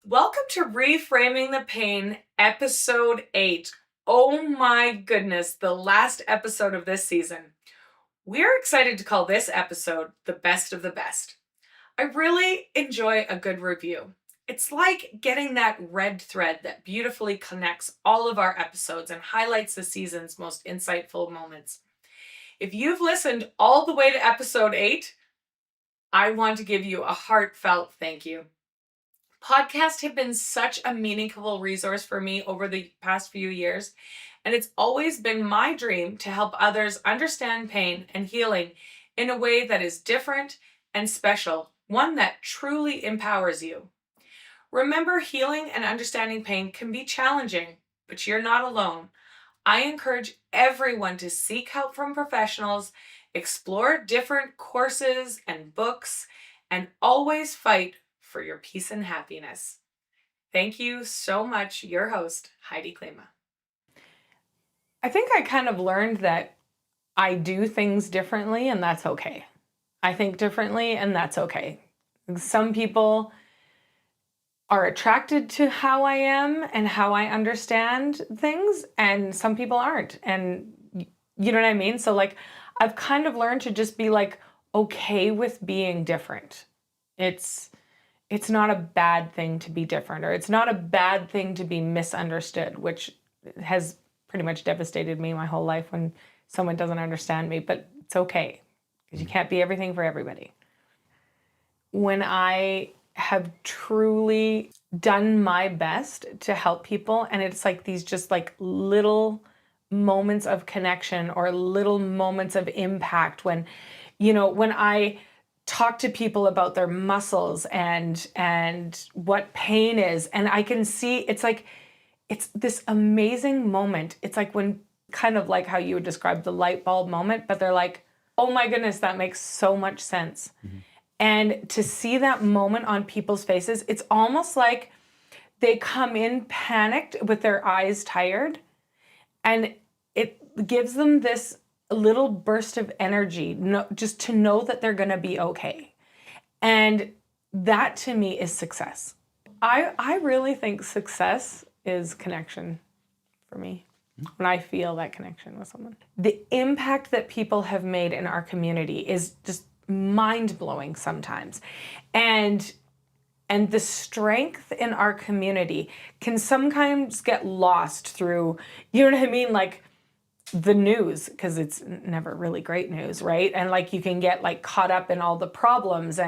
Welcome to Reframing the Pain, episode 8. Oh my goodness, the last episode of this season. We're excited to call this episode the best of the best. I really enjoy a good review. It's like getting that red thread that beautifully connects all of our episodes and highlights the season's most insightful moments. If you've listened all the way to episode 8, I want to give you a heartfelt thank you. Podcasts have been such a meaningful resource for me over the past few years, and it's always been my dream to help others understand pain and healing in a way that is different and special, one that truly empowers you. Remember, healing and understanding pain can be challenging, but you're not alone. I encourage everyone to seek help from professionals, explore different courses and books, and always fight for your peace and happiness. Thank you so much, your host, Heidi Klima. I think I kind of learned that I do things differently, and that's okay. I think differently, and that's okay. Some people are attracted to how I am and how I understand things, and some people aren't. And you know what I mean? So like, I've kind of learned to just be like, okay with being different. It's not a bad thing to be different, or it's not a bad thing to be misunderstood, which has pretty much devastated me my whole life when someone doesn't understand me, but it's okay because you can't be everything for everybody. When I have truly done my best to help people, and it's like these just like little moments of connection or little moments of impact when I talk to people about their muscles and what pain is, and I can see it's this amazing moment. It's like when, kind of like how you would describe the light bulb moment, but they're like, oh my goodness, that makes so much sense. Mm-hmm. And to see that moment on people's faces, it's almost like they come in panicked with their eyes tired, and it gives them this little burst of energy, just to know that they're going to be okay. And that to me is success. I really think success is connection for me, when I feel that connection with someone. The impact that people have made in our community is just mind-blowing sometimes. And the strength in our community can sometimes get lost through, you know what I mean? Like, the news, because it's never really great news, right? And like you can get like caught up in all the problems,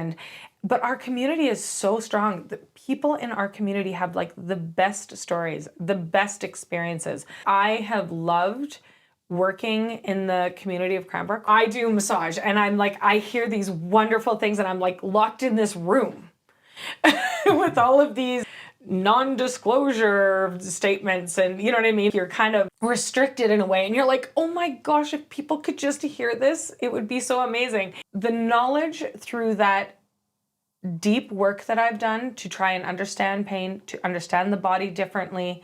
but our community is so strong. The people in our community have like the best stories, the best experiences. I have loved working in the community of Cranbrook. I do massage, and I'm like, I hear these wonderful things, and I'm like locked in this room with all of these non-disclosure statements, and you know what I mean? You're kind of restricted in a way, and you're like, oh my gosh, if people could just hear this, it would be so amazing. The knowledge through that deep work that I've done to try and understand pain, to understand the body differently,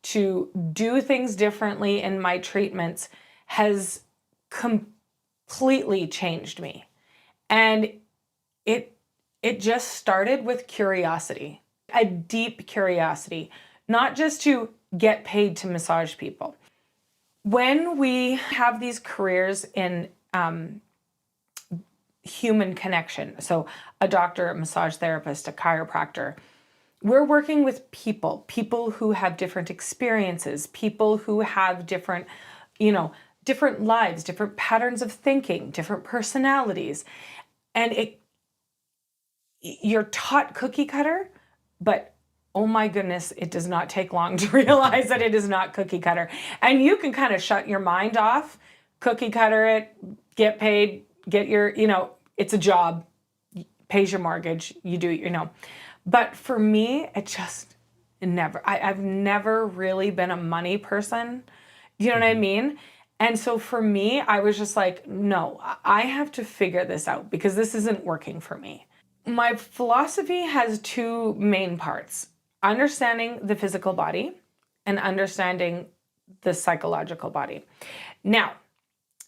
to do things differently in my treatments has completely changed me. And it just started with curiosity. A deep curiosity, not just to get paid to massage people. When we have these careers in human connection, so a doctor, a massage therapist, a chiropractor, we're working with people who have different experiences, people who have different lives, different patterns of thinking, different personalities. And you're taught cookie cutter, but oh my goodness, it does not take long to realize that it is not cookie cutter. And you can kind of shut your mind off, cookie cutter it, get paid, get your, it's a job, pays your mortgage, you do, But for me, I've never really been a money person. You know what I mean? And so for me, I was just like, no, I have to figure this out because this isn't working for me. My philosophy has two main parts: understanding the physical body and understanding the psychological body. Now,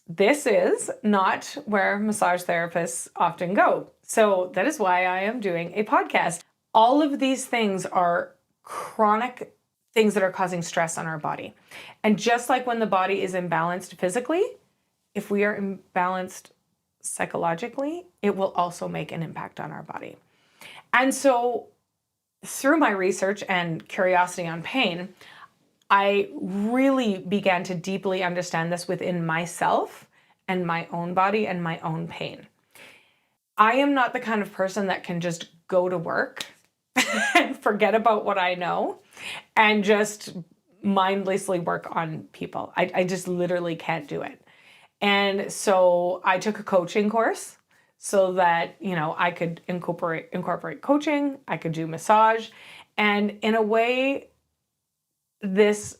this is not where massage therapists often go. So that is why I am doing a podcast. All of these things are chronic things that are causing stress on our body. And just like when the body is imbalanced physically, if we are imbalanced psychologically, it will also make an impact on our body. And so through my research and curiosity on pain, I really began to deeply understand this within myself and my own body and my own pain. I am not the kind of person that can just go to work and forget about what I know and just mindlessly work on people. I just literally can't do it. And so I took a coaching course so that, I could incorporate coaching, I could do massage. And in a way, this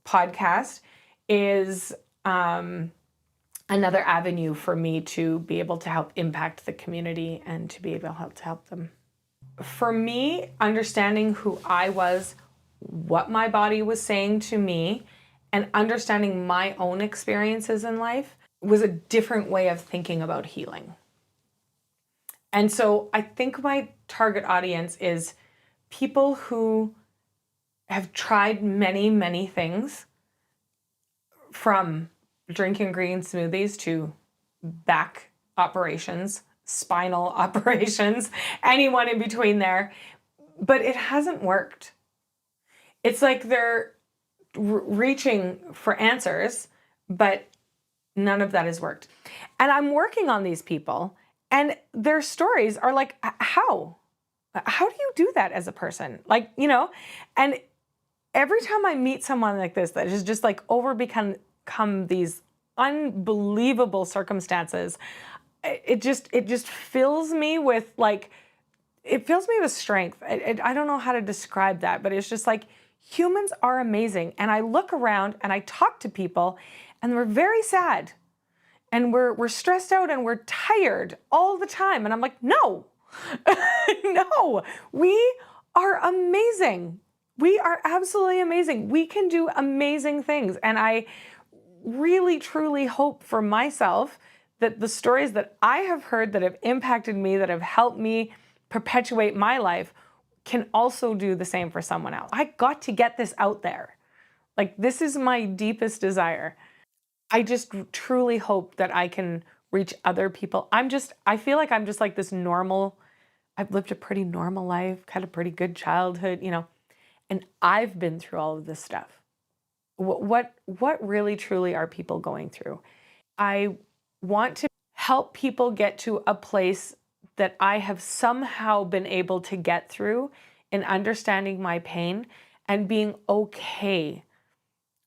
podcast is another avenue for me to be able to help impact the community and to be able to help them. For me, understanding who I was, what my body was saying to me, and understanding my own experiences in life was a different way of thinking about healing. And so I think my target audience is people who have tried many, many things, from drinking green smoothies to back operations, spinal operations, anyone in between there, but it hasn't worked. It's like they're reaching for answers, but none of that has worked. And I'm working on these people, and their stories are like, how do you do that as a person? And every time I meet someone like this that has just like overcome these unbelievable circumstances, it just fills me with strength. I don't know how to describe that, but it's just like humans are amazing. And I look around and I talk to people and we're very sad and we're stressed out and we're tired all the time. And I'm like, no, no, we are amazing. We are absolutely amazing. We can do amazing things. And I really, truly hope for myself that the stories that I have heard that have impacted me, that have helped me perpetuate my life, can also do the same for someone else. I got to get this out there. Like, this is my deepest desire. I just truly hope that I can reach other people. I feel like I'm just like this I've lived a pretty normal life, had a pretty good childhood, and I've been through all of this stuff. What really truly are people going through? I want to help people get to a place that I have somehow been able to get through in understanding my pain and being okay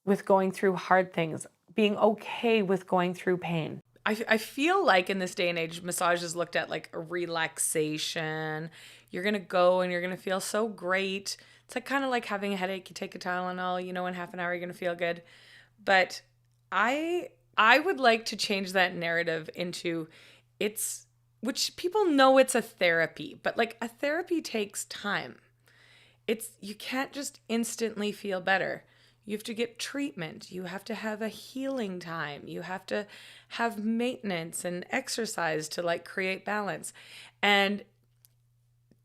with going through hard things, being okay with going through pain. I feel like in this day and age, massage is looked at like a relaxation. You're going to go and you're going to feel so great. It's like kind of like having a headache. You take a Tylenol, in half an hour, you're going to feel good. But I would like to change that narrative into which people know it's a therapy, but like a therapy takes time. You can't just instantly feel better. You have to get treatment. You have to have a healing time. You have to have maintenance and exercise to like create balance. And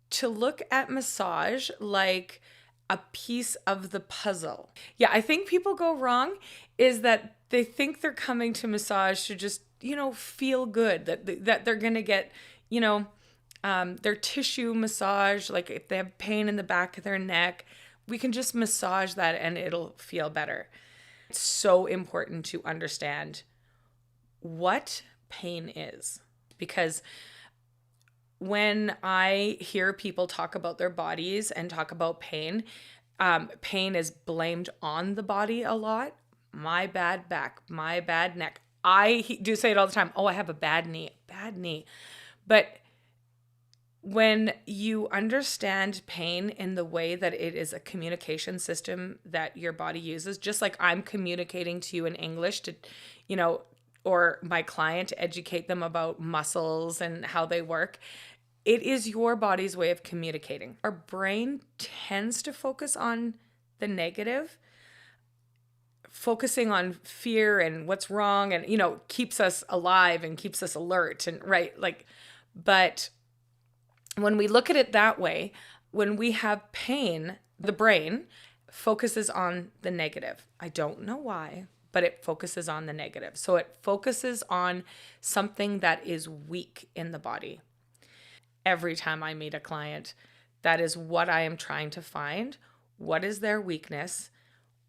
to look at massage like a piece of the puzzle. Yeah, I think people go wrong is that they think they're coming to massage to just, feel good, that they're going to get, their tissue massage. Like if they have pain in the back of their neck, we can just massage that and it'll feel better. It's so important to understand what pain is, because when I hear people talk about their bodies and talk about pain, pain is blamed on the body a lot. My bad back, my bad neck. I do say it all the time. Oh, I have a bad knee, bad knee. But when you understand pain in the way that it is a communication system that your body uses, just like I'm communicating to you in English to, or my client to educate them about muscles and how they work, it is your body's way of communicating. Our brain tends to focus on the negative, focusing on fear and what's wrong and, keeps us alive and keeps us alert and but when we look at it that way, when we have pain, the brain focuses on the negative. I don't know why, but it focuses on the negative. So it focuses on something that is weak in the body. Every time I meet a client, that is what I am trying to find. What is their weakness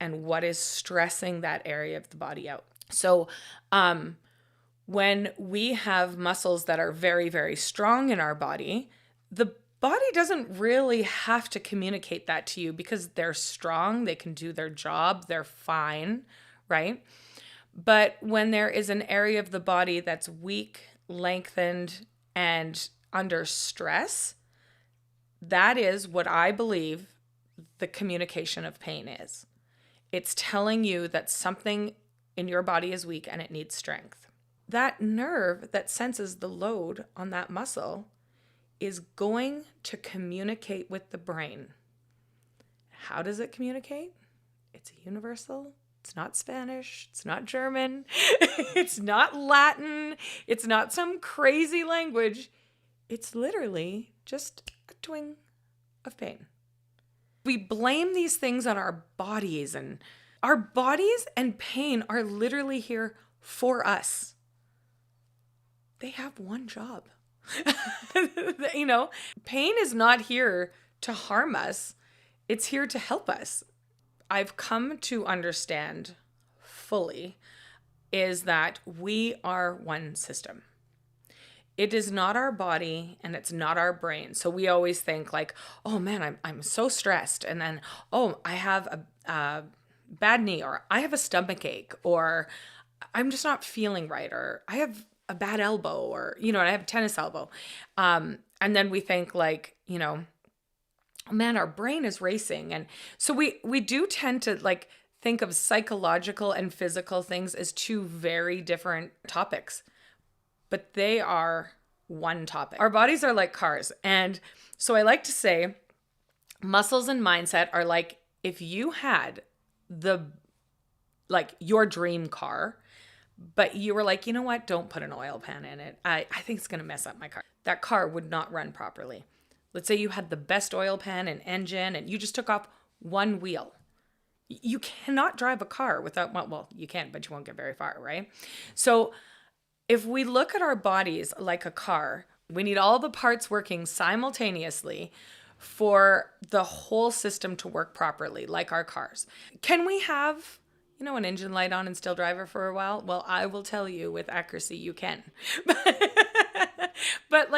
and what is stressing that area of the body out? So, when we have muscles that are very, very strong in our body, the body doesn't really have to communicate that to you because they're strong, they can do their job, they're fine, right? But when there is an area of the body that's weak, lengthened, and under stress, that is what I believe the communication of pain is. It's telling you that something in your body is weak and it needs strength. That nerve that senses the load on that muscle is going to communicate with the brain. How does it communicate? It's universal. It's not Spanish. It's not German. It's not Latin. It's not some crazy language. It's literally just a twing of pain. We blame these things on our bodies, and our bodies and pain are literally here for us. They have one job. Pain is not here to harm us. It's here to help us. I've come to understand fully is that we are one system. It is not our body and it's not our brain. So we always think like, oh man, I'm so stressed. And then, oh, I have a bad knee, or I have a stomach ache, or I'm just not feeling right, or I have a bad elbow, or, I have a tennis elbow. And then we think like, man, our brain is racing. And so we do tend to like think of psychological and physical things as two very different topics, but they are one topic. Our bodies are like cars. And so I like to say muscles and mindset are like, if you had your dream car, but you were like, you know what? Don't put an oil pan in it. I think it's going to mess up my car. That car would not run properly. Let's say you had the best oil pan and engine and you just took off one wheel. You cannot drive a car without, well, you can, but you won't get very far, right? So if we look at our bodies like a car, we need all the parts working simultaneously for the whole system to work properly, like our cars. Can we have an engine light on and still drive it for a while? Well, I will tell you with accuracy, you can. But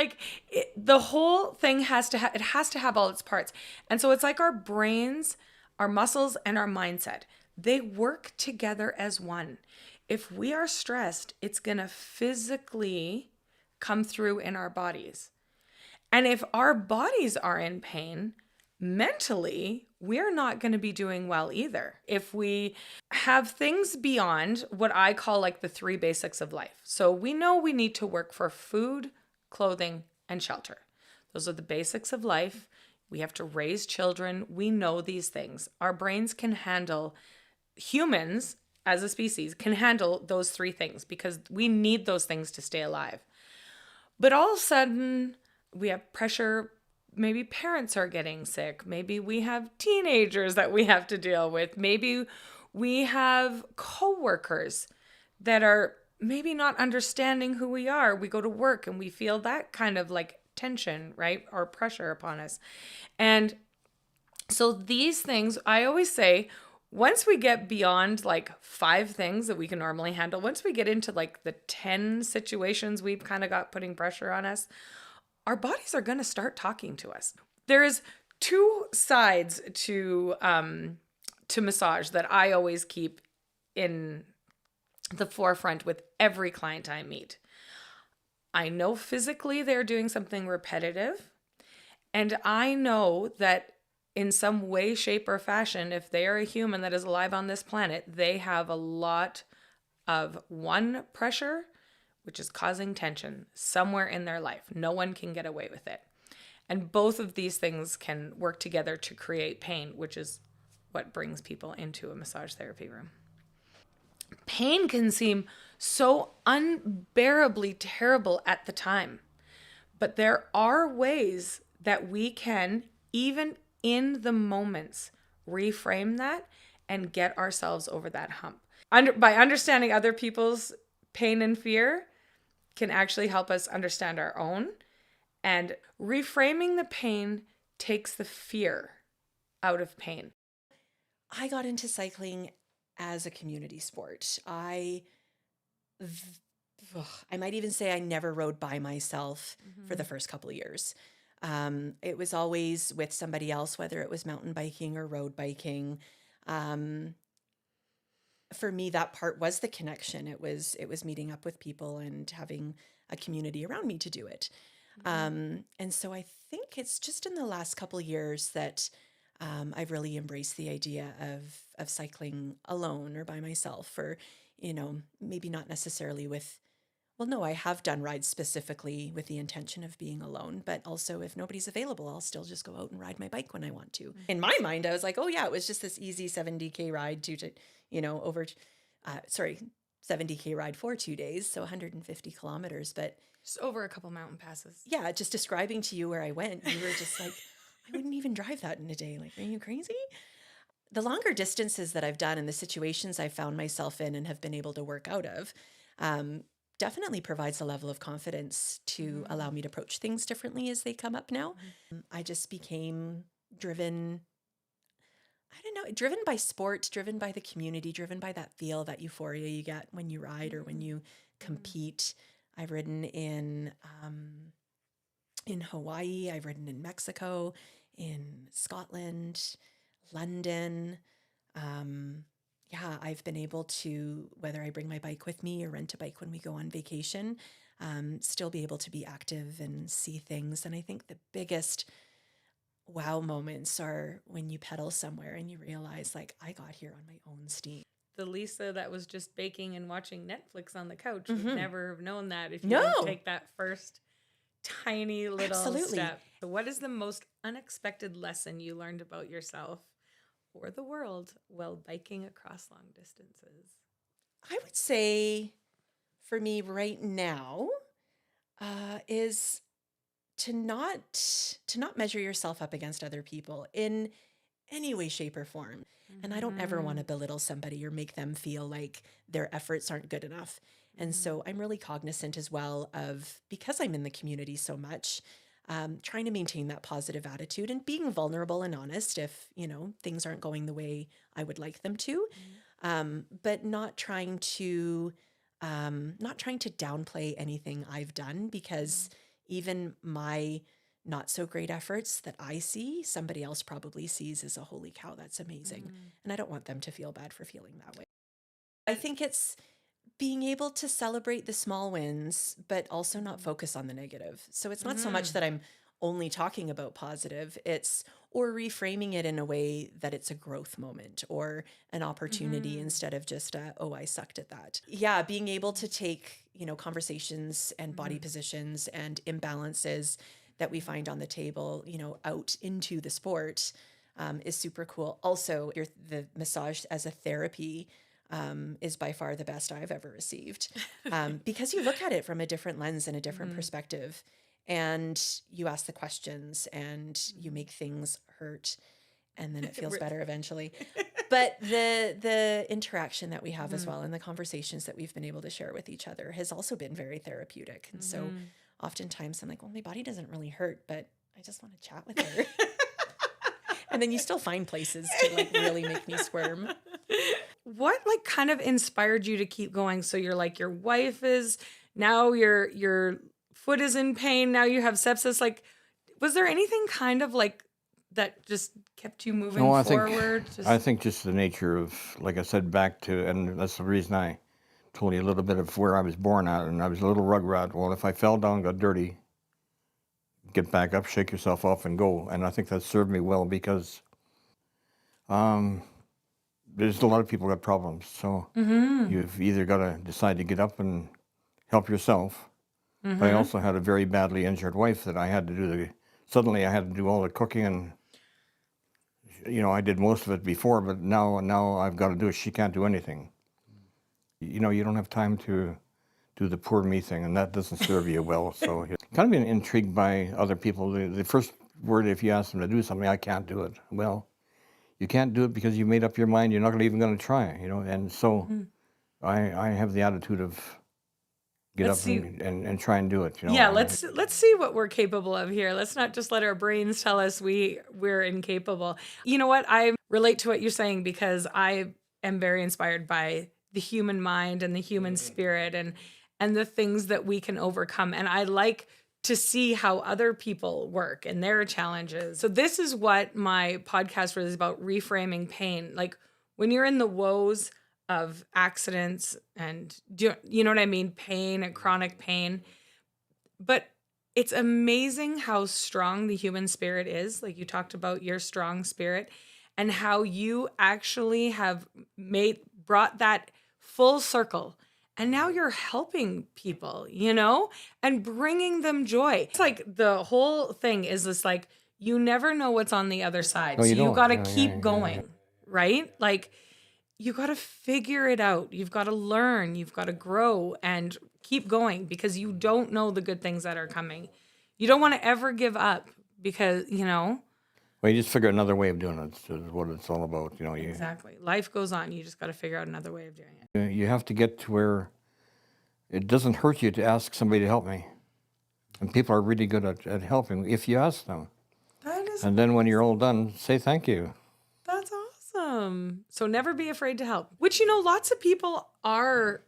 the whole thing has to have all its parts. And so it's like our brains, our muscles, and our mindset. They work together as one. If we are stressed, it's going to physically come through in our bodies. And if our bodies are in pain, mentally, we're not going to be doing well either. If we have things beyond what I call like the 3 basics of life. So we know we need to work for food, clothing, and shelter. Those are the basics of life. We have to raise children. We know these things. Our brains can handle, humans as a species can handle those 3 things because we need those things to stay alive. But all of a sudden, we have pressure. Maybe parents are getting sick. Maybe we have teenagers that we have to deal with. Maybe we have coworkers that are maybe not understanding who we are. We go to work and we feel that kind of like tension, right? Or pressure upon us. And so these things, I always say, once we get beyond like 5 things that we can normally handle, once we get into like the 10 situations we've kind of got putting pressure on us, our bodies are going to start talking to us. There's two sides to massage that I always keep in the forefront with every client I meet. I know physically they're doing something repetitive, and I know that in some way, shape, or fashion, if they are a human that is alive on this planet, they have a lot of one, pressure, which is causing tension somewhere in their life. No one can get away with it. And both of these things can work together to create pain, which is what brings people into a massage therapy room. Pain can seem so unbearably terrible at the time, but there are ways that we can, even in the moments, reframe that and get ourselves over that hump. By understanding other people's pain and fear can actually help us understand our own. And reframing the pain takes the fear out of pain. I got into cycling as a community sport. I might even say I never rode by myself for the first couple of years. It was always with somebody else, whether it was mountain biking or road biking. For me, that part was the connection. It was meeting up with people and having a community around me to do it. And so I think it's just in the last couple of years that I've really embraced the idea of cycling alone or by myself, or, maybe not necessarily with, well, no, I have done rides specifically with the intention of being alone, but also if nobody's available, I'll still just go out and ride my bike when I want to. In my mind, I was like, oh yeah, it was just this easy 70K ride over 70K ride for 2 days. So 150 kilometers, but just over a couple mountain passes. Yeah. Just describing to you where I went, you were just like, I wouldn't even drive that in a day. Like, are you crazy? The longer distances that I've done and the situations I've found myself in and have been able to work out of, definitely provides a level of confidence to allow me to approach things differently as they come up now. I just became driven by sport, driven by the community, driven by that feel, that euphoria you get when you ride or when you compete. I've ridden in Hawaii, I've ridden in Mexico, in Scotland, London. I've been able to, whether I bring my bike with me or rent a bike when we go on vacation, still be able to be active and see things. And I think the biggest wow moments are when you pedal somewhere and you realize, like, I got here on my own steam. The Lisa that was just baking and watching Netflix on the couch would never have known that if you didn't take that first tiny little step. So what is the most unexpected lesson you learned about yourself or the world while biking across long distances? I would say for me right now is to not measure yourself up against other people in any way, shape, or form. And I don't ever want to belittle somebody or make them feel like their efforts aren't good enough. And so I'm really cognizant as well of, because I'm in the community so much, trying to maintain that positive attitude and being vulnerable and honest if, things aren't going the way I would like them to, but not trying to downplay anything I've done, because even my not so great efforts that I see, somebody else probably sees as a holy cow, that's amazing. And I don't want them to feel bad for feeling that way. I think it's being able to celebrate the small wins, but also not focus on the negative. So it's not so much that I'm only talking about positive, or reframing it in a way that it's a growth moment or an opportunity instead of just I sucked at that. Yeah, being able to take, conversations and body positions and imbalances that we find on the table, out into the sport is super cool. Also, the massage as a therapy is by far the best I've ever received, because you look at it from a different lens and a different perspective, and you ask the questions and you make things hurt, and then it feels better eventually. But the interaction that we have as well, and the conversations that we've been able to share with each other has also been very therapeutic. And so oftentimes I'm like, well, my body doesn't really hurt, but I just want to chat with her. And then you still find places to really make me squirm. What kind of inspired you to keep going? So you're like, your wife is now you're foot is in pain. Now you have sepsis. Like, was there anything kind of like that just kept you moving No, forward? I think just the nature of, like I said, back to, and that's the reason I told you a little bit of where I was born at, and I was a little rug rat. Well, if I fell down, got dirty, get back up, shake yourself off, and go. And I think that served me well because there's a lot of people got problems. So you've either got to decide to get up and help yourself. But I also had a very badly injured wife that I had to do suddenly I had to do all the cooking, and I did most of it before, but now I've got to do it. She can't do anything. You don't have time to do the poor me thing, and that doesn't serve you well. So kind of been intrigued by other people. The first word, if you ask them to do something, I can't do it. Well, you can't do it because you made up your mind. You're not even going to try, And so I have the attitude of get Let's up see. and try and do it. Yeah, let's see what we're capable of here. Let's not just let our brains tell us we're incapable. You know what? I relate to what you're saying because I am very inspired by the human mind and the human spirit and the things that we can overcome. And I like to see how other people work and their challenges. So this is what my podcast really is about, reframing pain. Like when you're in the woes of accidents and you know what I mean? Pain and chronic pain. But it's amazing how strong the human spirit is. Like you talked about your strong spirit and how you actually have brought that full circle. And now you're helping people, and bringing them joy. It's like the whole thing is this like, you never know what's on the other side. No, so you you don't. got to Yeah, keep yeah, going, yeah. right? Like you got to figure it out. You've got to learn, you've got to grow and keep going because you don't know the good things that are coming. You don't want to ever give up because, Well, you just figure another way of doing it. Is what it's all about. Exactly. Life goes on. You just got to figure out another way of doing it. You have to get to where it doesn't hurt you to ask somebody to help me. And people are really good at helping if you ask them. And then when you're all done, say thank you. That's awesome. So never be afraid to help, which, lots of people are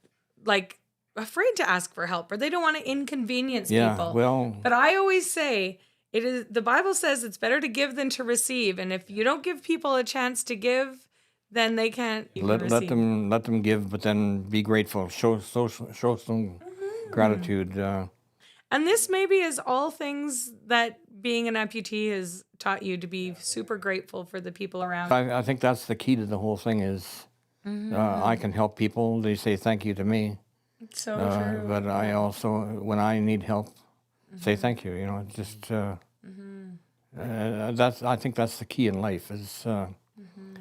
like afraid to ask for help or they don't want to inconvenience people. Well, but I always say the Bible says it's better to give than to receive. And if you don't give people a chance to give, then they can't even let them give, but then be grateful. Show some gratitude. And this maybe is all things that being an amputee has taught you to be super grateful for the people around you. I think that's the key to the whole thing is I can help people. They say thank you to me. It's so true. But I also, when I need help, say thank you. Just I think that's the key in life is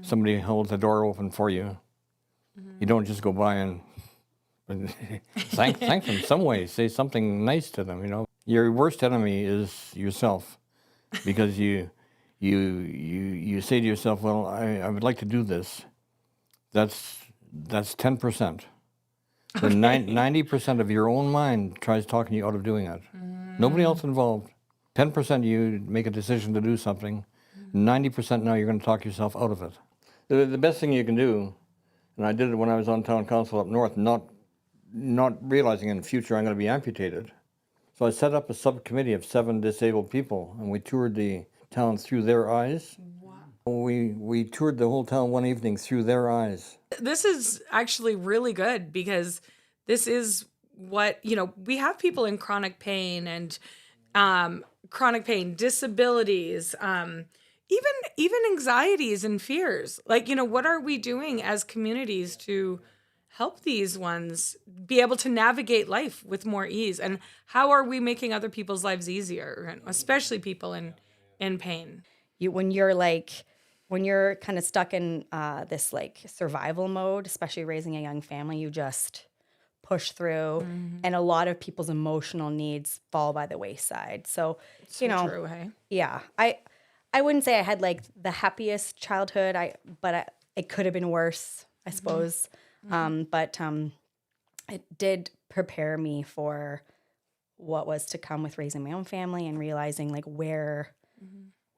somebody holds the door open for you. You don't just go by and thank them some way. Say something nice to them. Your worst enemy is yourself, because you say to yourself, well, I would like to do this. That's 10%. So 90% of your own mind tries talking you out of doing it. Nobody else involved. 10% you make a decision to do something. 90% now you're going to talk yourself out of it. The best thing you can do, and I did it when I was on town council up north, not realizing in the future I'm going to be amputated. So I set up a subcommittee of 7 disabled people, and we toured the town through their eyes. Wow. We toured the whole town one evening through their eyes. This is actually really good because this is what, we have people in chronic pain and disabilities, even anxieties and fears. Like, what are we doing as communities to help these ones be able to navigate life with more ease? And how are we making other people's lives easier, especially people in pain? When you're kind of stuck in this like survival mode, especially raising a young family, you just push through, and a lot of people's emotional needs fall by the wayside. So, True, hey? Yeah, I wouldn't say I had like the happiest childhood. But it could have been worse, I suppose. But it did prepare me for what was to come with raising my own family and realizing like where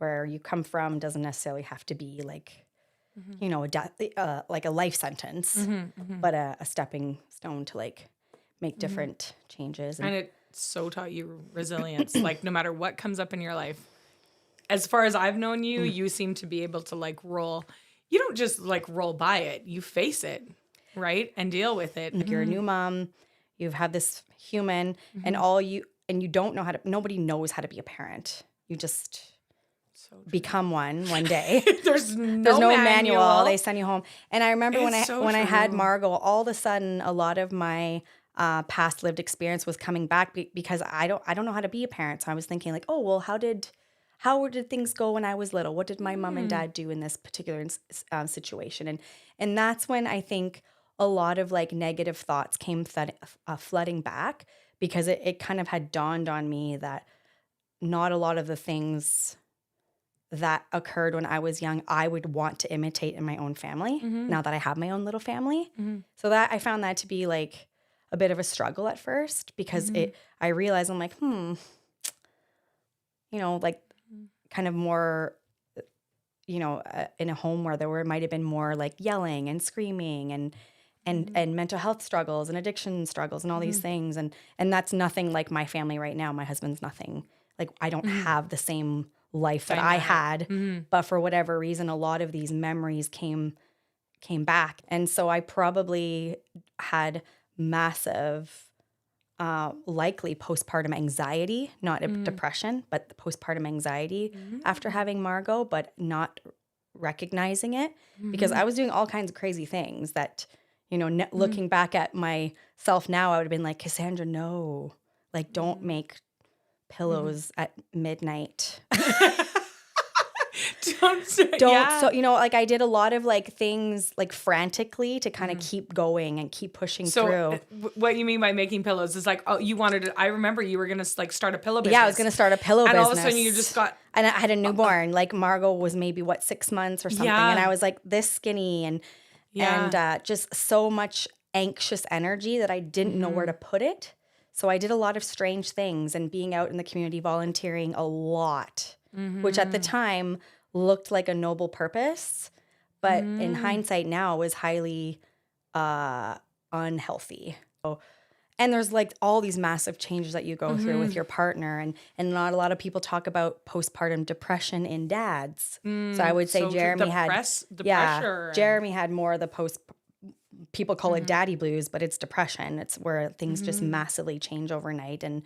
you come from doesn't necessarily have to be like, like a life sentence, but a stepping stone to like make different changes. And so taught you resilience. Like no matter what comes up in your life, as far as I've known you, you seem to be able to like roll. You don't just like roll by it. You face it, right? And deal with it. Like you're a new mom, you've had this human and you don't know nobody knows how to be a parent. You just become one day. There's no manual. They send you home. And I remember It's when I had true. Margot, all of a sudden a lot of my past lived experience was coming back because I don't know how to be a parent. So I was thinking like, oh, well, how did things go when I was little? What did my mom and dad do in this particular situation? And that's when I think a lot of like negative thoughts came flooding back, because it kind of had dawned on me that not a lot of the things that occurred when I was young, I would want to imitate in my own family now that I have my own little family. So that I found that to be like a bit of a struggle at first, because I realized I'm like, like kind of more, in a home where there might have been more like yelling and screaming and mental health struggles and addiction struggles and all these things. And that's nothing like my family right now. My husband's nothing. Like I don't have the same life that I had, but for whatever reason, a lot of these memories came back. And so I probably had massive, likely postpartum anxiety, not depression, but the postpartum anxiety after having Margot, but not recognizing it because I was doing all kinds of crazy things that, looking back at myself now, I would have been like, Cassandra, no, like don't make pillows at midnight. Don't. So, like I did a lot of like things like frantically to kind of keep going and keep pushing through. What you mean by making pillows is like, oh, you wanted to, I remember you were going to like start a pillow business. Yeah, I was going to start a pillow business. And all of a sudden you just got. And I had a newborn, like Margot was maybe 6 months or something. Yeah. And I was like this skinny and just so much anxious energy that I didn't know where to put it. So I did a lot of strange things and being out in the community volunteering a lot, which at the time looked like a noble purpose, but in hindsight now was highly unhealthy. And there's like all these massive changes that you go through with your partner, and not a lot of people talk about postpartum depression in dads. So I would say Jeremy Jeremy had more of the people call it daddy blues, but it's depression. It's where things just massively change overnight and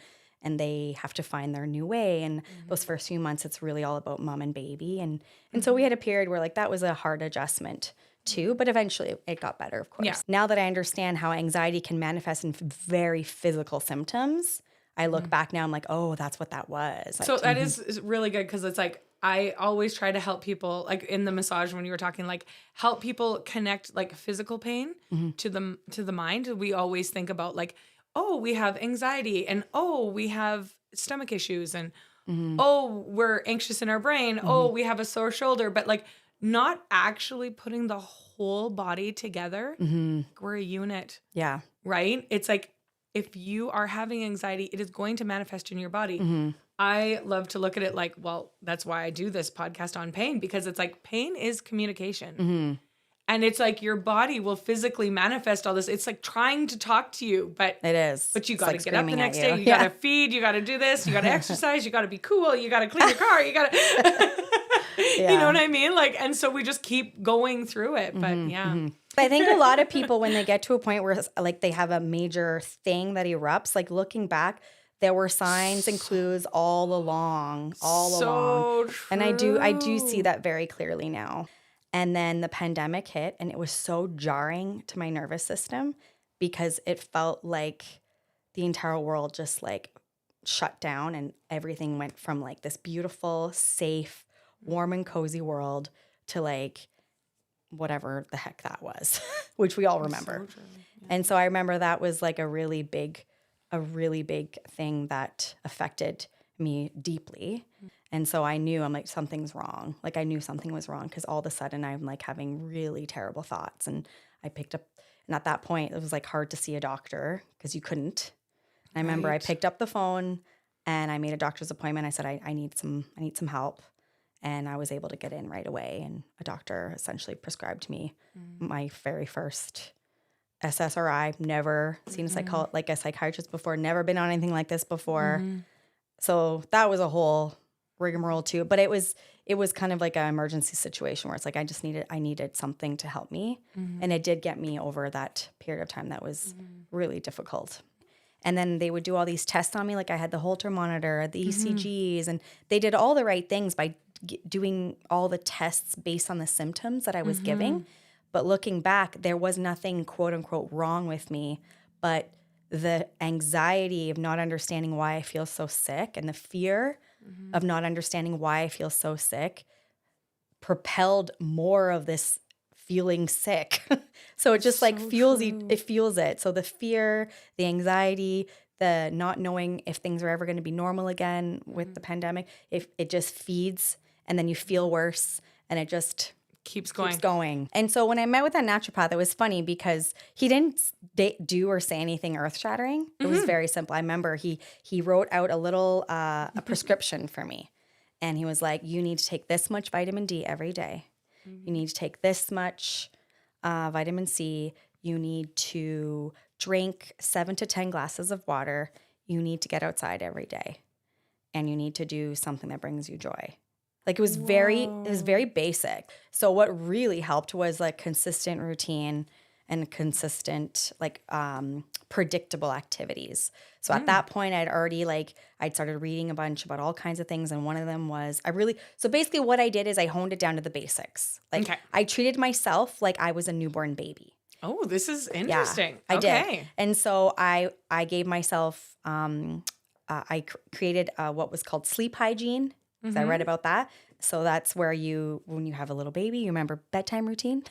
they have to find their new way. And those first few months, it's really all about mom and baby. And so we had a period where like that was a hard adjustment too, but eventually it got better, of course. Yeah. Now that I understand how anxiety can manifest in very physical symptoms, I look back now, I'm like, oh, that's what that was. So that is really good, because it's like, I always try to help people, like in the massage when you were talking, like help people connect like physical pain to the mind. We always think about like, oh, we have anxiety, and oh, we have stomach issues, and oh, we're anxious in our brain. Oh, we have a sore shoulder, but like not actually putting the whole body together. We're a unit. Yeah. Right? It's like if you are having anxiety, it is going to manifest in your body. I love to look at it like, well, that's why I do this podcast on pain, because it's like pain is communication. And it's like your body will physically manifest all this. It's like trying to talk to you, but it is. But you got to like get up the screaming next at you. day. You got to feed. You got to do this. You got to exercise. You got to be cool. You got to clean your car. You got to, you know what I mean? Like, and so we just keep going through it. But I think a lot of people, when they get to a point where like they have a major thing that erupts, like looking back, there were signs and clues all along. True. And I do see that very clearly now. And then the pandemic hit, and it was so jarring to my nervous system because it felt like the entire world just like shut down, and everything went from like this beautiful, safe, warm and cozy world to like whatever the heck that was, which we all remember. So true. Yeah. And so I remember that was like a really big thing that affected me deeply. And so I knew, I'm like, something's wrong. Like I knew something was wrong because all of a sudden I'm like having really terrible thoughts. And I picked up, and at that point it was like hard to see a doctor because you couldn't. And I remember I picked up the phone and I made a doctor's appointment. I said, I need some help. And I was able to get in right away. And a doctor essentially prescribed me my very first SSRI, never seen a psychiatrist before, never been on anything like this before. So that was a whole rigmarole too. But it was kind of like an emergency situation where it's like I needed something to help me. And it did get me over that period of time that was really difficult. And then they would do all these tests on me. Like I had the Holter monitor, the ECGs, and they did all the right things by doing all the tests based on the symptoms that I was giving. But looking back, there was nothing quote unquote wrong with me, but the anxiety of not understanding why I feel so sick and the fear of not understanding why I feel so sick propelled more of this feeling sick. So it just like fuels it. So the fear, the anxiety, the not knowing if things are ever going to be normal again with the pandemic, if it just feeds and then you feel worse and it just keeps going. And so when I met with that naturopath, it was funny because he didn't do or say anything earth-shattering. It was very simple. I remember he wrote out a little a prescription for me. And he was like, you need to take this much vitamin D every day. You need to take this much vitamin C. You need to drink 7 to 10 glasses of water. You need to get outside every day. And you need to do something that brings you joy. Like it was very basic. So what really helped was like consistent routine and consistent like predictable activities. So at that point I'd started reading a bunch about all kinds of things, and one of them was so basically what I did is I honed it down to the basics. Like I treated myself like I was a newborn baby. Oh, this is interesting. I did. And so I gave myself I created what was called sleep hygiene. Because I read about that. So that's where when you have a little baby, you remember bedtime routine.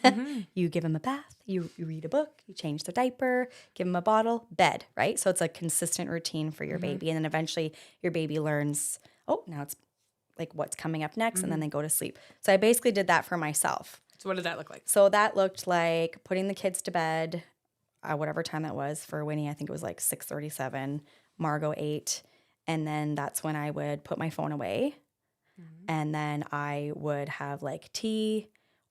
You give him a bath, you read a book, you change the diaper, give him a bottle, bed, right? So it's a consistent routine for your baby. And then eventually your baby learns, now it's like what's coming up next. And then they go to sleep. So I basically did that for myself. So what did that look like? So that looked like putting the kids to bed, whatever time that was. For Winnie, I think it was like 6:37, Margot 8. And then that's when I would put my phone away. And then I would have like tea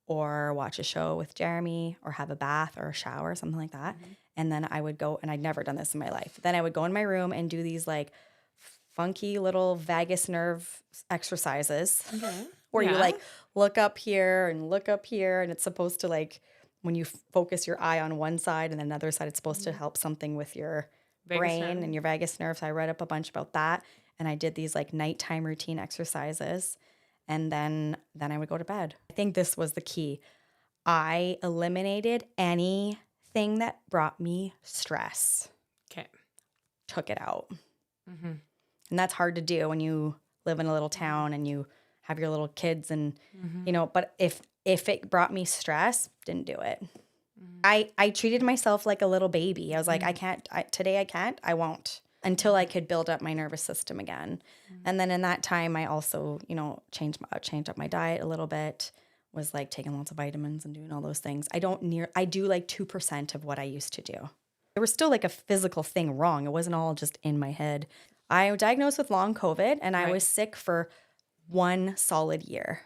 or watch a show with Jeremy or have a bath or a shower, something like that. And then I would go, and I'd never done this in my life. Then I would go in my room and do these like funky little vagus nerve exercises where you like look up here and look up here. And it's supposed to like, when you focus your eye on one side and then another side, it's supposed to help something with your brain and your vagus nerve. So I read up a bunch about that. And I did these like nighttime routine exercises. And then I would go to bed. I think this was the key. I eliminated anything that brought me stress. Okay. Took it out. And that's hard to do when you live in a little town and you have your little kids and, but if it brought me stress, didn't do it. I treated myself like a little baby. I was like, today I can't, I won't. Until I could build up my nervous system again. And then in that time, I also, changed up my diet a little bit, was like taking lots of vitamins and doing all those things. I do like 2% of what I used to do. There was still like a physical thing wrong. It wasn't all just in my head. I was diagnosed with long COVID and I was sick for 1 solid year.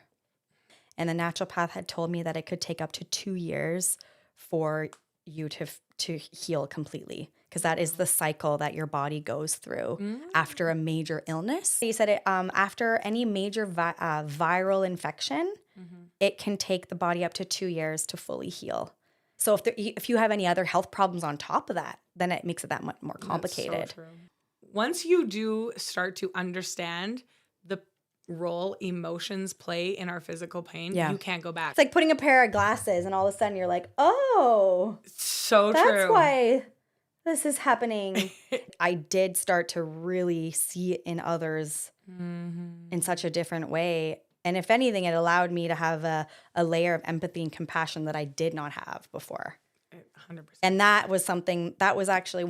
And the naturopath had told me that it could take up to 2 years for you to heal completely. Because that is the cycle that your body goes through after a major illness. He said it after any major viral infection, it can take the body up to 2 years to fully heal. So if you have any other health problems on top of that, then it makes it that much more complicated. That's so true. Once you do start to understand the role emotions play in our physical pain, you can't go back. It's like putting a pair of glasses and all of a sudden you're like, oh, so that's true. That's why this is happening. I did start to really see it in others in such a different way. And if anything, it allowed me to have a layer of empathy and compassion that I did not have before. 100%. And that was something, that was actually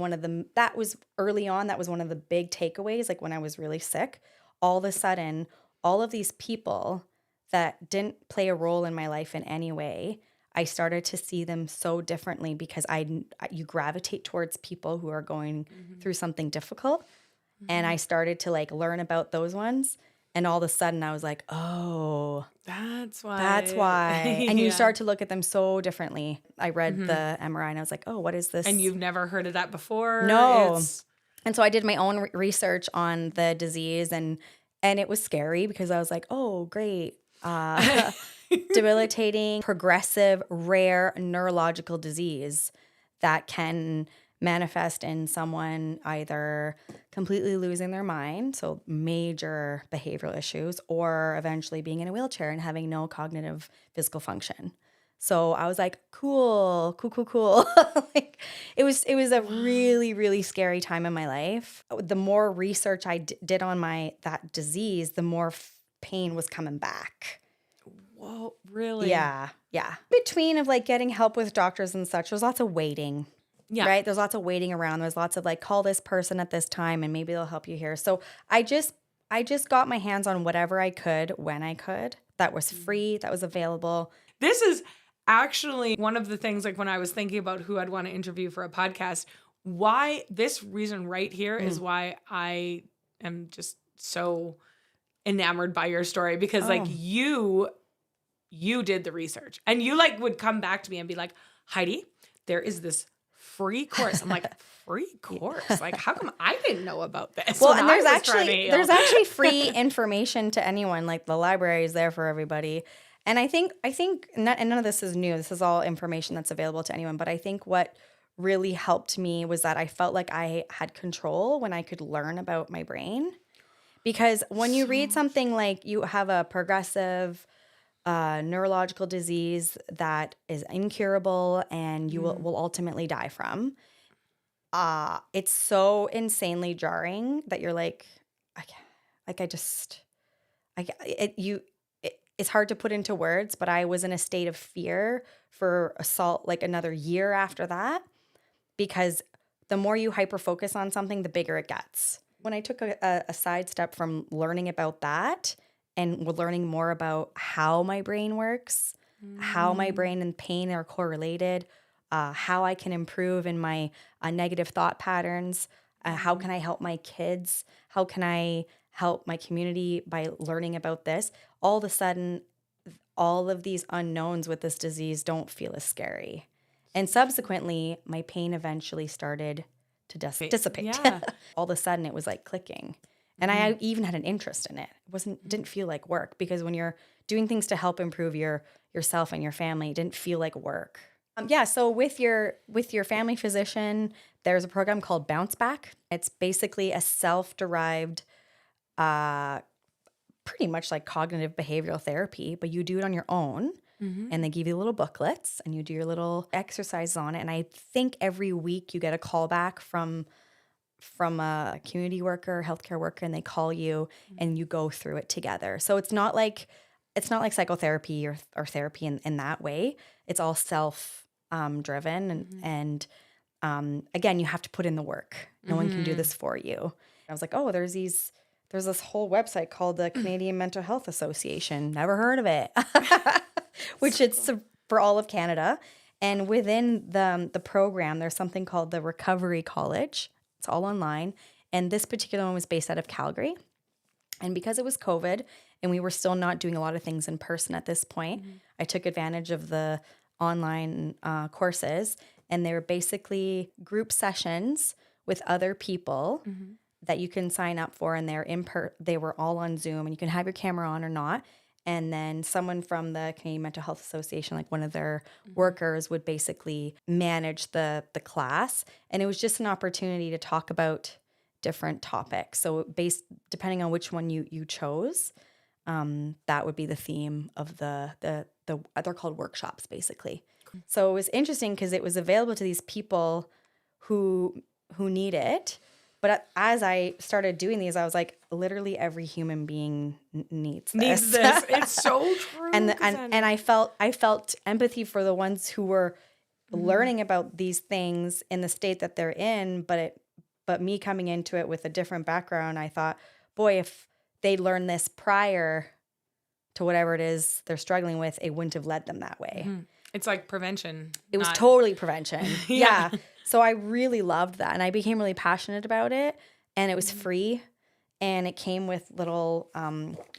that was early on, that was one of the big takeaways. Like when I was really sick, all of a sudden, all of these people that didn't play a role in my life in any way, I started to see them so differently because you gravitate towards people who are going through something difficult. And I started to like learn about those ones. And all of a sudden I was like, oh, That's why. that's why. And you Yeah. start to look at them so differently. I read the MRI and I was like, oh, what is this? And you've never heard of that before? No. It's- And so I did my own research on the disease, and it was scary because I was like, oh, great. Debilitating, progressive, rare neurological disease that can manifest in someone either completely losing their mind, so major behavioral issues, or eventually being in a wheelchair and having no cognitive physical function. So I was like, cool. Like, it was a really, really scary time in my life. The more research I did on that disease, the more pain was coming back. Whoa, really? Yeah. Between of like getting help with doctors and such, there's lots of waiting. Yeah. Right? There's lots of waiting around. There's lots of like, call this person at this time and maybe they'll help you here. So I just got my hands on whatever I could when I could. That was free, that was available. This is actually one of the things, like when I was thinking about who I'd want to interview for a podcast, why this reason right here is why I am just so enamored by your story, because like you did the research and you like would come back to me and be like, Heidi, there is this free course. I'm like, free course? Like, how come I didn't know about this? Well, when and I was trying to heal? there's actually free information to anyone. Like the library is there for everybody. And I think none of this is new. This is all information that's available to anyone. But I think what really helped me was that I felt like I had control when I could learn about my brain. Because when you read something like you have a progressive neurological disease that is incurable and you will ultimately die from, it's so insanely jarring that you're like, it's hard to put into words, but I was in a state of fear for assault like another year after that, because the more you hyper-focus on something, the bigger it gets. When I took a sidestep from learning about that and learning more about how my brain works, how my brain and pain are correlated, how I can improve in my negative thought patterns, how can I help my kids, how can I help my community by learning about this, all of a sudden, all of these unknowns with this disease don't feel as scary. And subsequently, my pain eventually started to dissipate. Yeah. All of a sudden, it was like clicking. And I even had an interest in it. Didn't feel like work, because when you're doing things to help improve yourself and your family, it didn't feel like work. So with your family physician, there's a program called Bounce Back. It's basically a self-derived, pretty much like cognitive behavioral therapy, but you do it on your own. And they give you little booklets and you do your little exercises on it. And I think every week you get a call back from a community worker, healthcare worker, and they call you and you go through it together. So it's not like psychotherapy or therapy in that way. It's all self driven and again, you have to put in the work. No one can do this for you. I was like, oh, there's this whole website called the Canadian Mental Health Association. Never heard of it. Which it's for all of Canada. And within the program, there's something called the Recovery College. It's all online. And this particular one was based out of Calgary. And because it was COVID and we were still not doing a lot of things in person at this point, I took advantage of the online courses. And they were basically group sessions with other people that you can sign up for. And they were all on Zoom, and you can have your camera on or not. And then someone from the Canadian Mental Health Association, like one of their workers, would basically manage the class. And it was just an opportunity to talk about different topics. So depending on which one you chose, that would be the theme of the they're called workshops, basically. So it was interesting because it was available to these people who need it. But as I started doing these, I was like, literally every human being needs this. It's so true. and I felt empathy for the ones who were learning about these things in the state that they're in. But me coming into it with a different background, I thought, boy, if they learned this prior to whatever it is they're struggling with, it wouldn't have led them that way. It's like prevention. It was totally prevention. Yeah. So I really loved that. And I became really passionate about it. And it was free. And it came with little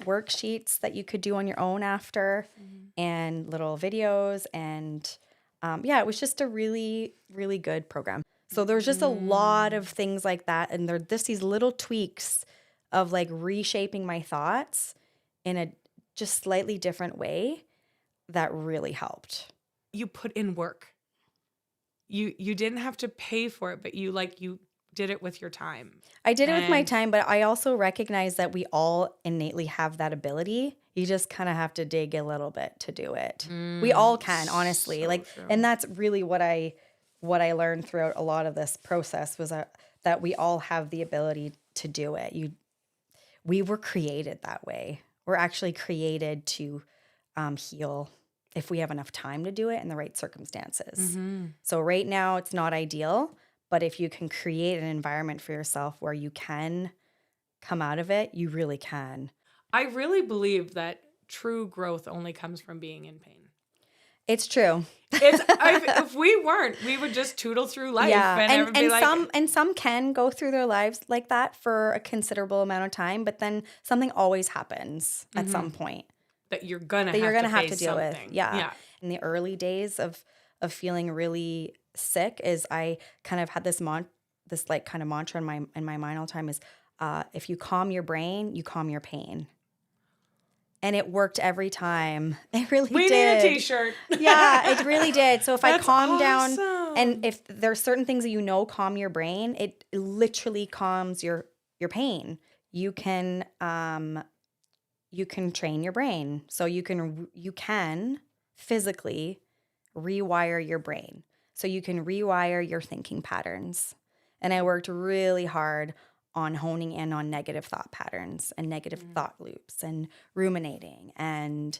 worksheets that you could do on your own after, and little videos. And it was just a really, really good program. So there's just a lot of things like that. And they're just these little tweaks of like reshaping my thoughts in a just slightly different way that really helped. You put in work. You didn't have to pay for it, but you did it with your time. I did it with my time, but I also recognize that we all innately have that ability. You just kind of have to dig a little bit to do it. We all can, honestly. So true. And that's really what I learned throughout a lot of this process was that we all have the ability to do it. We were created that way. We're actually created to heal if we have enough time to do it in the right circumstances. So right now it's not ideal, but if you can create an environment for yourself where you can come out of it, you really can. I really believe that true growth only comes from being in pain. It's true. If we weren't, we would just tootle through life. And some can go through their lives like that for a considerable amount of time, but then something always happens at some point that you're gonna have to deal with. something. Yeah. In the early days of feeling really sick, is I kind of had this kind of mantra in my mind all the time is if you calm your brain, you calm your pain. And it worked every time. It really did. We need a t-shirt. Yeah, it really did. So if I calm awesome. down, and if there's certain things that calm your brain, it literally calms your pain. You can train your brain. So you can physically rewire your brain. So you can rewire your thinking patterns. And I worked really hard on honing in on negative thought patterns and negative thought loops and ruminating and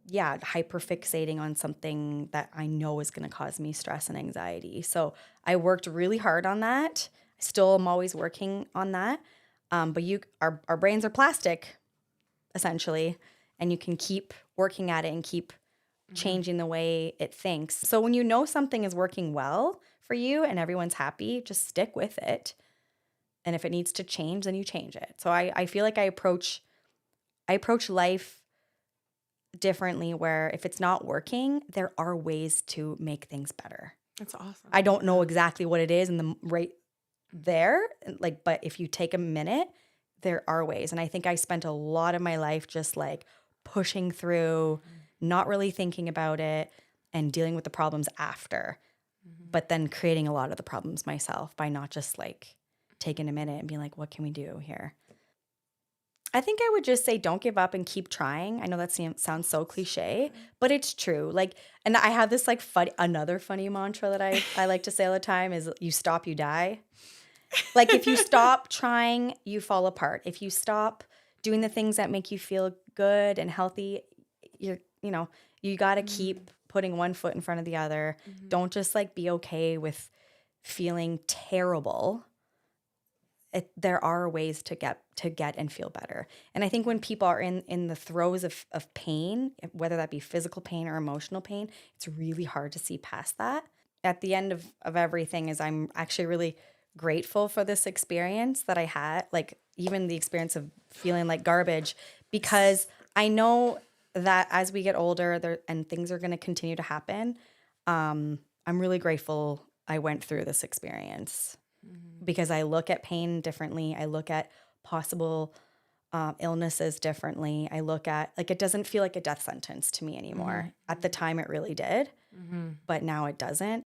hyperfixating on something that I know is going to cause me stress and anxiety. So I worked really hard on that. I still am always working on that. But our brains are plastic, essentially, and you can keep working at it and keep changing the way it thinks. So when you know something is working well for you and everyone's happy, just stick with it. And if it needs to change, then you change it. So I feel like I approach life differently, where if it's not working, there are ways to make things better. That's awesome. I don't know exactly what it is in the right there, but if you take a minute, there are ways. And I think I spent a lot of my life just like pushing through, not really thinking about it, and dealing with the problems after. But then creating a lot of the problems myself by not just like taking a minute and being like, what can we do here? I think I would just say don't give up and keep trying. I know that sounds so cliche, but it's true. And I have this another funny mantra that I like to say all the time is you stop, you die. If you stop trying, you fall apart. If you stop doing the things that make you feel good and healthy, you got to keep putting one foot in front of the other. Don't just be okay with feeling terrible. There are ways to get and feel better. And I think when people are in the throes of pain, whether that be physical pain or emotional pain, it's really hard to see past that. At the end of everything is I'm actually really grateful for this experience that I had, even the experience of feeling like garbage, because I know that as we get older and things are going to continue to happen, I'm really grateful I went through this experience because I look at pain differently. I look at possible illnesses differently. I look at, it doesn't feel like a death sentence to me anymore. At the time it really did, but now it doesn't.